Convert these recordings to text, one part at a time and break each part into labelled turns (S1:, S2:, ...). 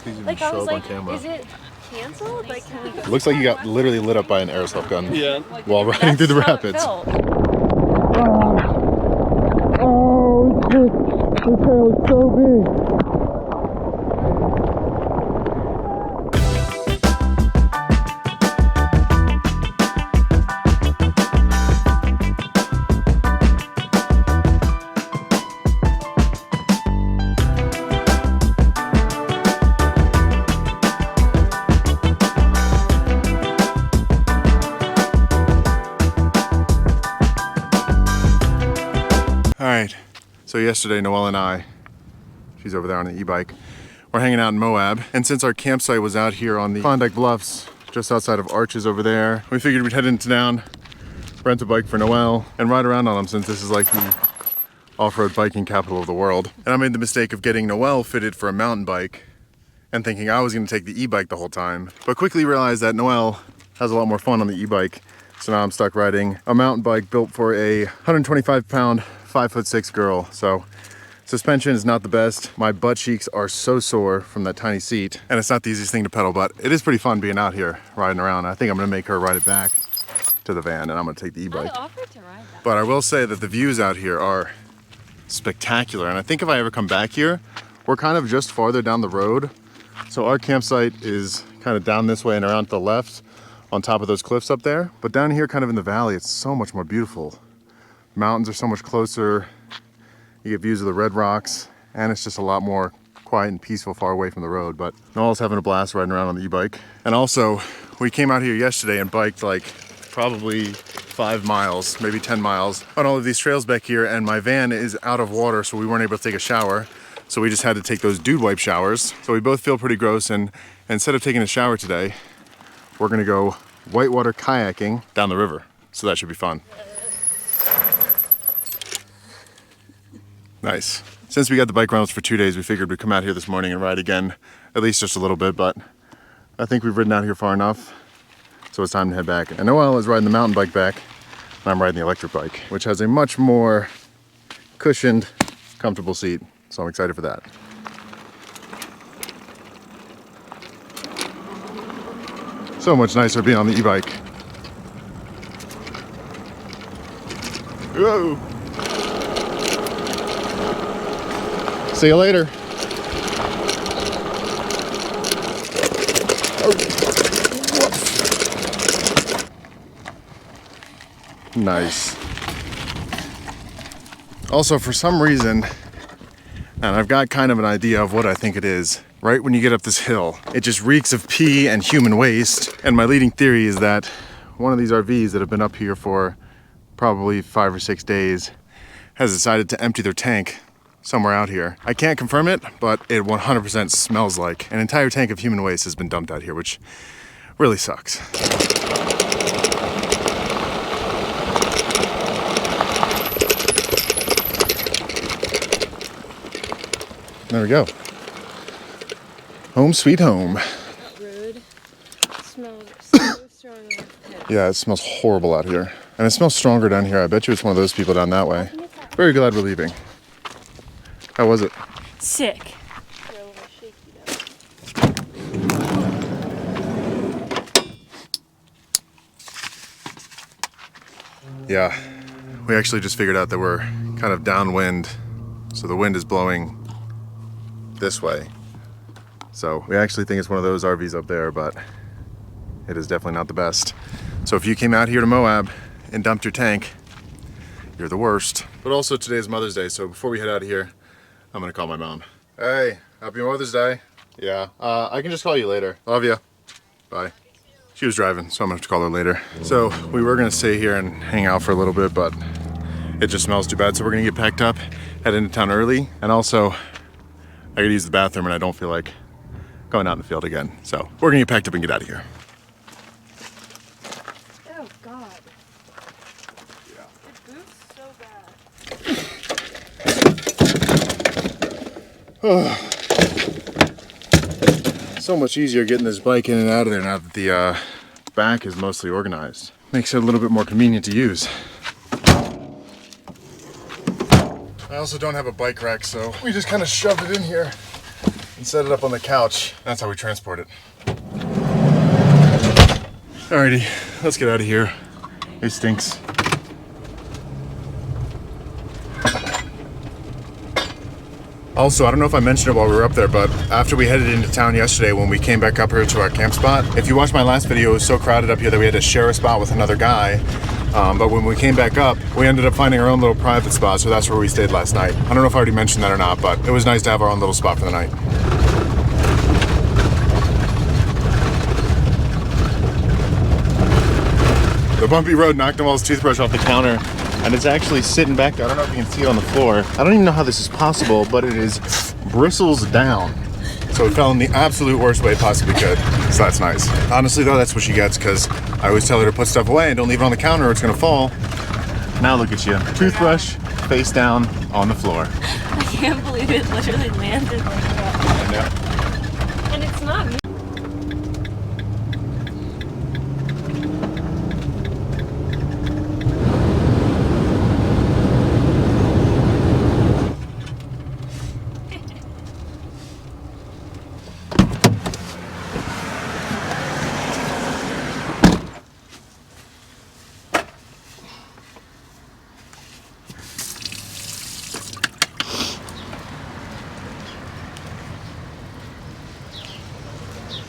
S1: Please
S2: Like I
S1: show
S2: was
S1: up
S2: like,
S1: on camera.
S2: is it canceled? Like, can we go?
S1: It looks like you got literally lit up by an airsoft gun.
S3: Yeah.
S1: While riding through the rapids.
S3: Oh, this tail is so big.
S1: Alright, so yesterday Noelle and I, she's over there on the e-bike, we're hanging out in Moab, and since our campsite was out here on the Klondike Bluffs, just outside of Arches over there, we figured we'd head into town, rent a bike for Noelle, and ride around on them since this is like the off-road biking capital of the world. And I made the mistake of getting Noelle fitted for a mountain bike and thinking I was going to take the e-bike the whole time, but quickly realized that Noelle has a lot more fun on the e-bike. So now I'm stuck riding a mountain bike built for a 125-pound, 5'6" girl. So suspension is not the best. My butt cheeks are so sore from that tiny seat, and it's not the easiest thing to pedal, but it is pretty fun being out here riding around. I think I'm gonna make her ride it back to the van, and I'm gonna take the e-bike.
S2: I offered to ride that.
S1: But I will say that the views out here are spectacular, and I think if I ever come back here, we're kind of just farther down the road. So our campsite is kind of down this way and around to the left, on top of those cliffs up there. But down here kind of in the valley, it's so much more beautiful. Mountains are so much closer. You get views of the red rocks, and it's just a lot more quiet and peaceful far away from the road. But Noelle's having a blast riding around on the e-bike. And also, we came out here yesterday and biked like probably 5 miles, maybe 10 miles on all of these trails back here, and my van is out of water, so we weren't able to take a shower. So we just had to take those dude wipe showers. So we both feel pretty gross, and instead of taking a shower today, we're gonna go whitewater kayaking down the river. So that should be fun. Nice. Since we got the bike rentals for 2 days, we figured we'd come out here this morning and ride again, at least just a little bit, but I think we've ridden out here far enough, so it's time to head back. And Noelle is riding the mountain bike back, and I'm riding the electric bike, which has a much more cushioned, comfortable seat, so I'm excited for that. So much nicer being on the e-bike. Whoa! See you later. Oh. Nice. Also, for some reason, and I've got kind of an idea of what I think it is, right when you get up this hill, it just reeks of pee and human waste. And my leading theory is that one of these RVs that have been up here for probably 5 or 6 days has decided to empty their tank somewhere out here. I can't confirm it, but it 100% smells like an entire tank of human waste has been dumped out here, which really sucks. There we go. Home sweet home.
S2: Rude. It smells so strong.
S1: Yeah, it smells horrible out here. And it smells stronger down here. I bet you it's one of those people down that way. Very glad we're leaving. How was it?
S2: Sick.
S1: Yeah, we actually just figured out that we're kind of downwind. So the wind is blowing this way. So we actually think it's one of those RVs up there, but it is definitely not the best. So if you came out here to Moab and dumped your tank, you're the worst. But also today is Mother's Day, so before we head out of here, I'm gonna call my mom. Hey, happy Mother's Day. Yeah, I can just call you later. Love ya. Bye. She was driving, so I'm gonna have to call her later. So we were gonna stay here and hang out for a little bit, but it just smells too bad. So we're gonna get packed up, head into town early, and also I gotta use the bathroom and I don't feel like going out in the field again. So we're gonna get packed up and get out of here.
S2: Oh God.
S1: Yeah.
S2: It boots so bad.
S1: So much easier getting this bike in and out of there now that the back is mostly organized. Makes it a little bit more convenient to use. I also don't have a bike rack, so we just kind of shoved it in here and set it up on the couch. That's how we transport it. Alrighty, let's get out of here. It stinks. Also, I don't know if I mentioned it while we were up there, but after we headed into town yesterday when we came back up here to our camp spot, if you watched my last video, it was so crowded up here that we had to share a spot with another guy. But when we came back up, we ended up finding our own little private spot, so that's where we stayed last night. I don't know if I already mentioned that or not, but it was nice to have our own little spot for the night. The bumpy road knocked Noel's toothbrush off the counter, and it's actually sitting back there. I don't know if you can see it on the floor. I don't even know how this is possible, but it is bristles down. So it fell in the absolute worst way it possibly could. So that's nice. Honestly though, that's what she gets, because I always tell her to put stuff away and don't leave it on the counter or it's gonna fall. Now look at you. Toothbrush, face down on the floor.
S2: I can't believe it literally landed like that.
S1: I know.
S2: And it's not me.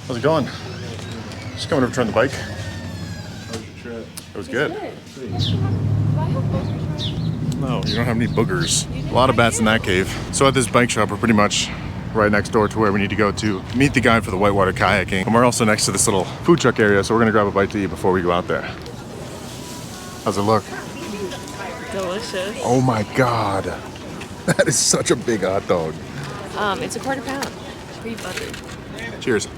S1: How's it going? Just coming to return the bike.
S3: How's your trip?
S1: It was good.
S2: Do I have boogers?
S1: No, you don't have any boogers. A lot of bats in that cave. So at this bike shop, we're pretty much right next door to where we need to go to meet the guy for the whitewater kayaking. And we're also next to this little food truck area, so we're gonna grab a bite to eat before we go out there. How's it look?
S2: Delicious.
S1: Oh my God. That is such a big hot dog.
S2: It's a quarter pound. Pre-buttered.
S1: Cheers.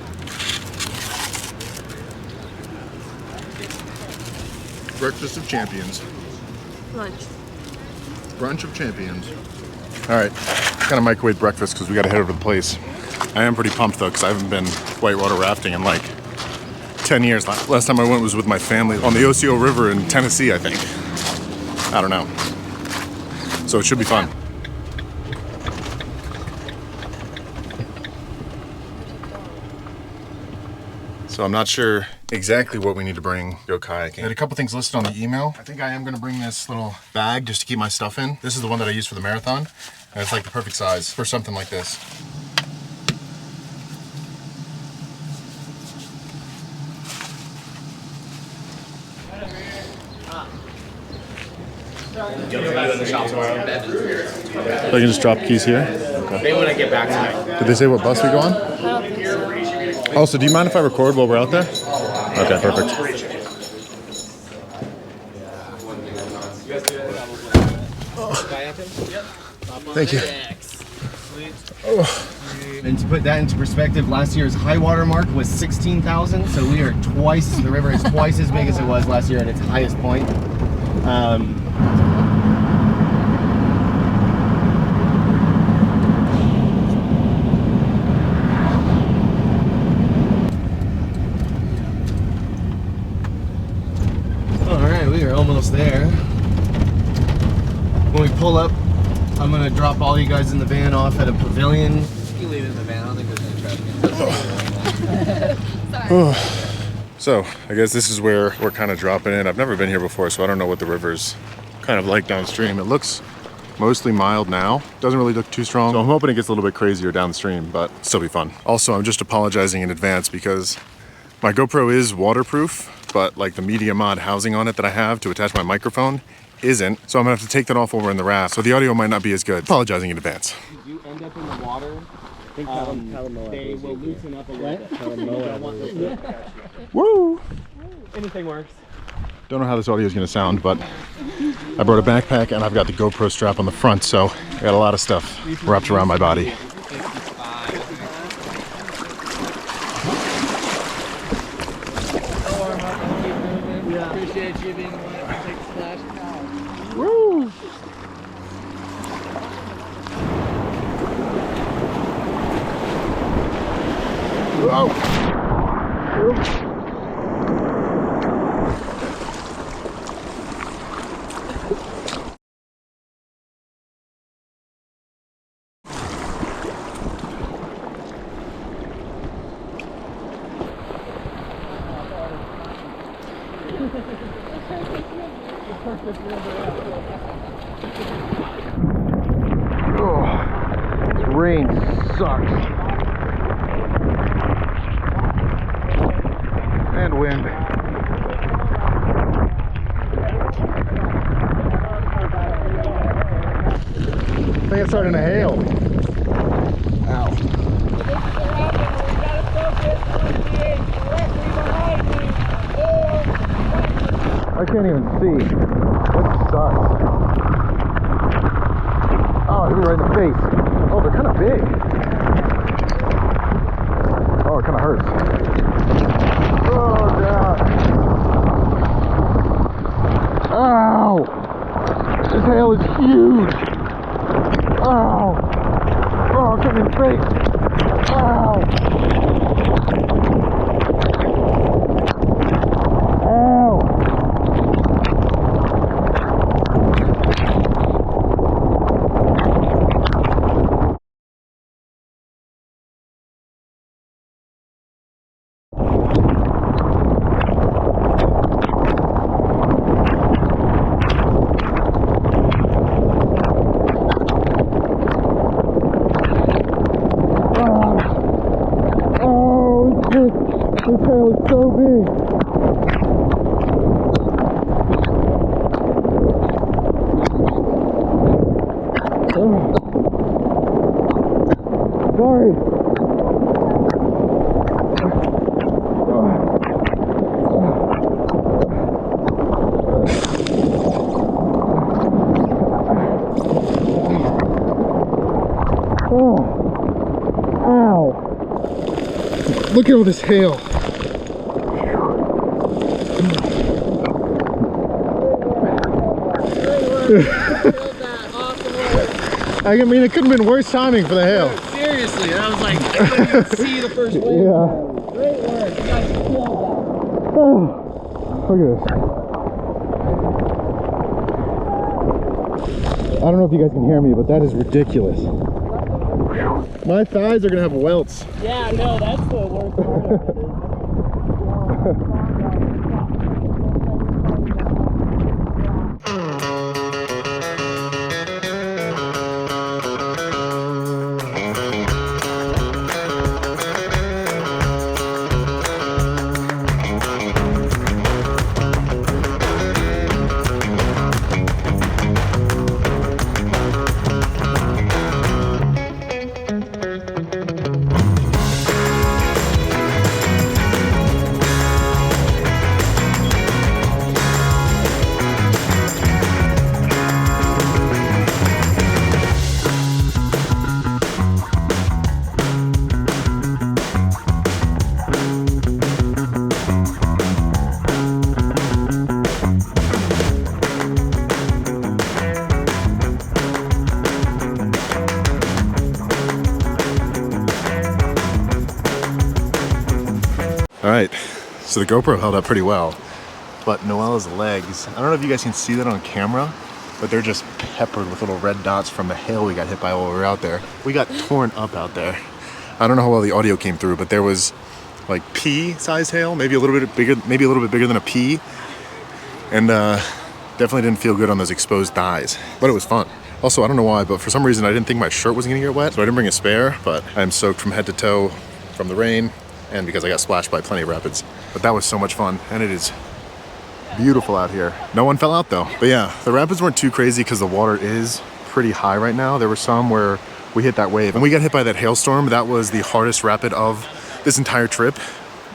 S1: Breakfast of champions.
S2: Lunch.
S1: Brunch of champions. All right, kind of microwave breakfast because we got to head over to the place. I am pretty pumped though because I haven't been whitewater rafting in like 10 years. Last time I went was with my family on the Osceola River in Tennessee, I think. I don't know. So it should be fun. So I'm not sure exactly what we need to bring to go kayaking. I had a couple things listed on the email. I think I am gonna bring this little bag just to keep my stuff in. This is the one that I use for the marathon. And it's like the perfect size for something like this. I can just drop keys here? Okay.
S4: Maybe when I get back tonight.
S1: Did they say what bus we go on?
S2: I don't think so.
S1: Also, do you mind if I record while we're out there? Okay, perfect. Thank you.
S4: And to put that into perspective, last year's high water mark was 16,000. So we are twice, the river is twice as big as it was last year at its highest point. We are almost there. When we pull up, I'm gonna drop all you guys in the van off at a pavilion. You can leave it in the van. I don't think there's any traffic.
S1: So, I guess this is where we're kind of dropping in. I've never been here before, so I don't know what the river's kind of like downstream. It looks mostly mild now. Doesn't really look too strong. So I'm hoping it gets a little bit crazier downstream, but still be fun. Also, I'm just apologizing in advance because my GoPro is waterproof, but like the media mod housing on it that I have to attach my microphone isn't. So I'm gonna have to take that off when we're in the raft. So the audio might not be as good. Apologizing in advance.
S4: If you end up in the water, they will loosen up a little bit.
S1: Woo!
S4: Anything works.
S1: Don't know how this audio is gonna sound, but I brought a backpack and I've got the GoPro strap on the front, so I got a lot of stuff wrapped around my body.
S4: Appreciate you being the one to take the splash now.
S1: Woo! Whoa! Oh, this rain sucks. And wind. I think it's starting to hail. Ow. I can't even see. That sucks. Oh, hit me right in the face. Oh, they're kind of big. Oh, it kind of hurts. Oh, God. Ow! This hail is huge. Ow! Oh, it hit me in the face. Ow! Ow! This hail is so big. Oh. Sorry. Oh. Ow. Look at all this hail. I mean, it could have been worse timing for the hail.
S4: Seriously, and I was like, I couldn't even see the first wave.
S1: Yeah.
S4: Great work. You guys killed that.
S1: Oh, look at this. I don't know if you guys can hear me, but that is ridiculous. My thighs are gonna have welts.
S5: Yeah, no, that's the worst part of it.
S1: All right, so the GoPro held up pretty well, but Noella's legs, I don't know if you guys can see that on camera, but they're just peppered with little red dots from the hail we got hit by while we were out there. We got torn up out there. I don't know how well the audio came through, but there was like pea-sized hail, maybe a little bit bigger than a pea, and definitely didn't feel good on those exposed thighs, but it was fun. Also, I don't know why, but for some reason I didn't think my shirt was gonna get wet, so I didn't bring a spare, but I'm soaked from head to toe from the rain, and because I got splashed by plenty of rapids. But that was so much fun, and it is beautiful out here. No one fell out though. But yeah, the rapids weren't too crazy because the water is pretty high right now. There were some where we hit that wave. And we got hit by that hailstorm. That was the hardest rapid of this entire trip.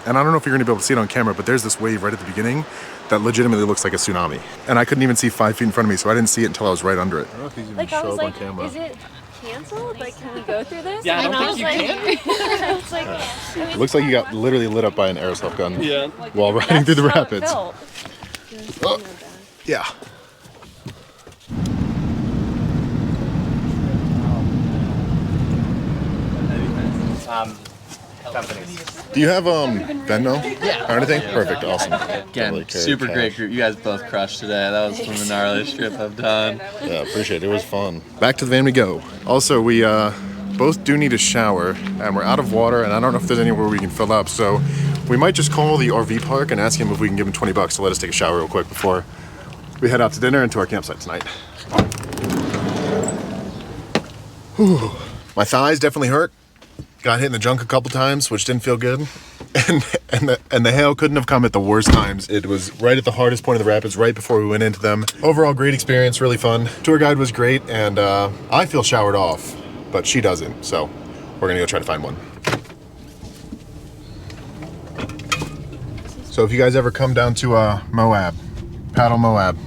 S1: And I don't know if you're gonna be able to see it on camera, but there's this wave right at the beginning that legitimately looks like a tsunami. And I couldn't even see 5 feet in front of me, so I didn't see it until I was right under it. I don't know if these even
S2: Like I
S1: show
S2: was
S1: up on
S2: like,
S1: camera.
S2: is it canceled? Like, can we go through this?
S5: Yeah, I
S2: and
S5: don't
S2: I was
S5: think you
S2: like, it's like,
S1: It looks like you got literally lit up by an airsoft gun
S5: Yeah.
S1: while riding through the
S2: how it
S1: rapids.
S2: felt.
S1: Oh, yeah. Do you have Venmo?
S5: Yeah.
S1: Or anything? Perfect, awesome.
S5: Again,
S1: Totally carry
S5: super
S1: cash.
S5: great group. You guys both crushed today. That was one of the gnarliest trip I've done.
S1: Yeah, appreciate it. It was fun. Back to the van we go. Also, we both do need a shower, and we're out of water, and I don't know if there's anywhere we can fill up, so We might just call the RV park and ask him if we can give him 20 bucks to let us take a shower real quick before we head out to dinner and to our campsite tonight. Whew. My thighs definitely hurt. Got hit in the junk a couple times, which didn't feel good. And the hail couldn't have come at the worst times. It was right at the hardest point of the rapids, right before we went into them. Overall, great experience, really fun. Tour guide was great, and I feel showered off, but she doesn't, so we're gonna go try to find one. So if you guys ever come down to Moab, Paddle Moab,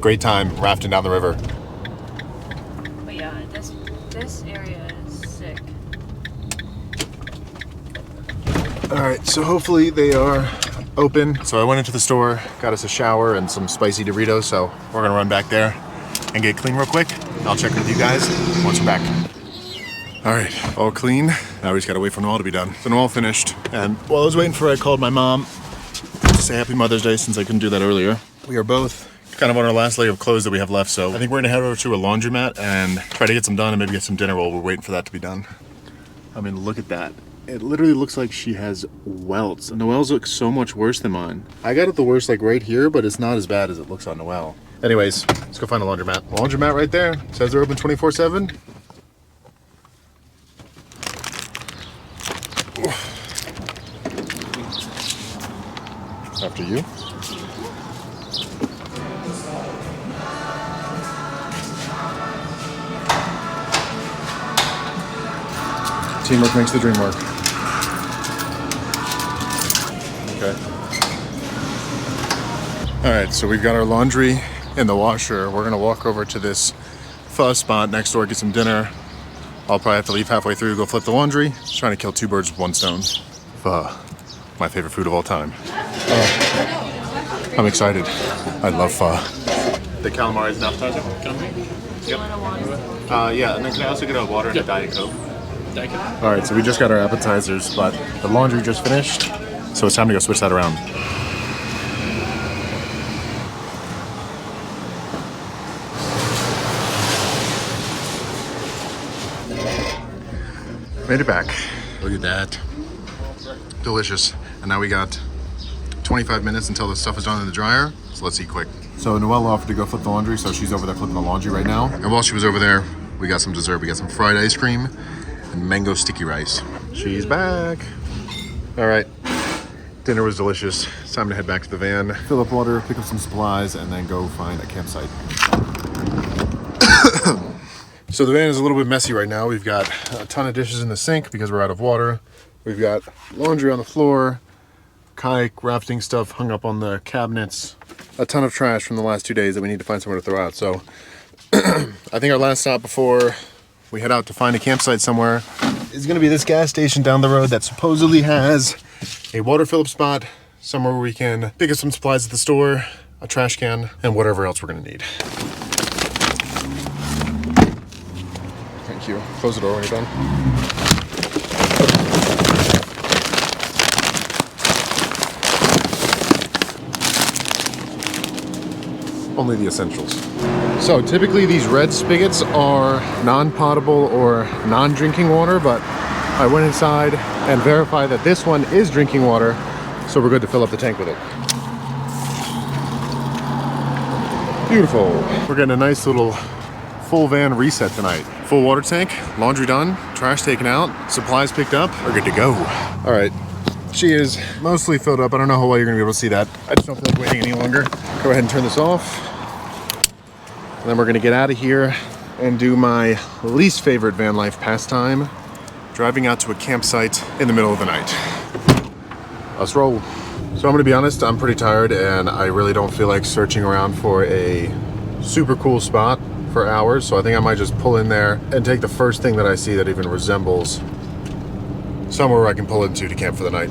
S1: great time rafting down the river.
S2: But yeah, this area is sick.
S1: All right, so hopefully they are open. So I went into the store, got us a shower and some spicy Doritos, so we're gonna run back there and get clean real quick. I'll check in with you guys once we're back. All right, all clean. Now we just gotta wait for Noel to be done. So Noel finished, and while I was waiting for her, I called my mom to say Happy Mother's Day since I couldn't do that earlier. We are both kind of on our last leg of clothes that we have left, so I think we're gonna head over to a laundromat and try to get some done and maybe get some dinner while we're waiting for that to be done. I mean, look at that. It literally looks like she has welts. Noelle's look so much worse than mine. I got it the worst like right here, but it's not as bad as it looks on Noelle. Anyways, let's go find a laundromat. Laundromat right there. Says they're open 24/7. After you. Teamwork makes the dream work. Okay. All right, so we've got our laundry in the washer. We're gonna walk over to this pho spot next door, get some dinner. I'll probably have to leave halfway through, go flip the laundry. Just trying to kill two birds with one stone. Pho, my favorite food of all time. I'm excited. I love pho. The calamari is an appetizer. Yep. Yeah, and then can I also get a water and a Diet Coke? All right, so we just got our appetizers, but the laundry just finished, so it's time to go switch that around. Made it back. Look at that. Delicious. And now we got 25 minutes until the stuff is done in the dryer, so let's eat quick. So Noelle offered to go flip the laundry, so she's over there flipping the laundry right now. And while she was over there, we got some dessert. We got some fried ice cream and mango sticky rice. She's back. All right, dinner was delicious. It's time to head back to the van, fill up water, pick up some supplies, and then go find a campsite. So the van is a little bit messy right now. We've got a ton of dishes in the sink because we're out of water. We've got laundry on the floor, kayak rafting stuff hung up on the cabinets, a ton of trash from the last 2 days that we need to find somewhere to throw out. So I think our last stop before we head out to find a campsite somewhere is gonna be this gas station down the road that supposedly has a water fill-up spot, somewhere where we can pick up some supplies at the store, a trash can, and whatever else we're gonna need. Thank you. Close the door when you're done. Only the essentials. So typically these red spigots are non-potable or non-drinking water, but I went inside and verified that this one is drinking water, so we're good to fill up the tank with it. Beautiful. We're getting a nice little full van reset tonight. Full water tank, laundry done, trash taken out, supplies picked up, we're good to go. All right, she is mostly filled up. I don't know how well you're gonna be able to see that. I just don't feel like waiting any longer. Go ahead and turn this off. And then we're gonna get out of here and do my least favorite van life pastime, driving out to a campsite in the middle of the night. Let's roll. So I'm gonna be honest, I'm pretty tired and I really don't feel like searching around for a super cool spot for hours. So I think I might just pull in there and take the first thing that I see that even resembles somewhere where I can pull into to camp for the night.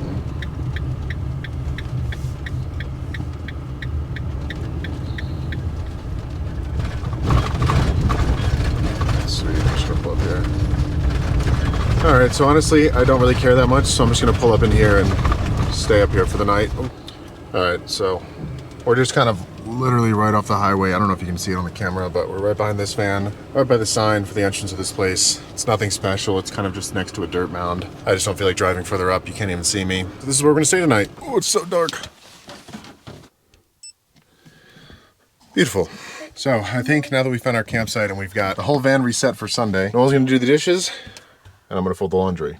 S1: All right, so honestly, I don't really care that much, so I'm just gonna pull up in here and stay up here for the night. All right, so we're just kind of literally right off the highway. I don't know if you can see it on the camera, but we're right behind this van, right by the sign for the entrance of this place. It's nothing special. It's kind of just next to a dirt mound. I just don't feel like driving further up. You can't even see me. So this is where we're gonna stay tonight. Oh, it's so dark. Beautiful. So I think now that we found our campsite and we've got the whole van reset for Sunday, Noel's gonna do the dishes and I'm gonna fold the laundry.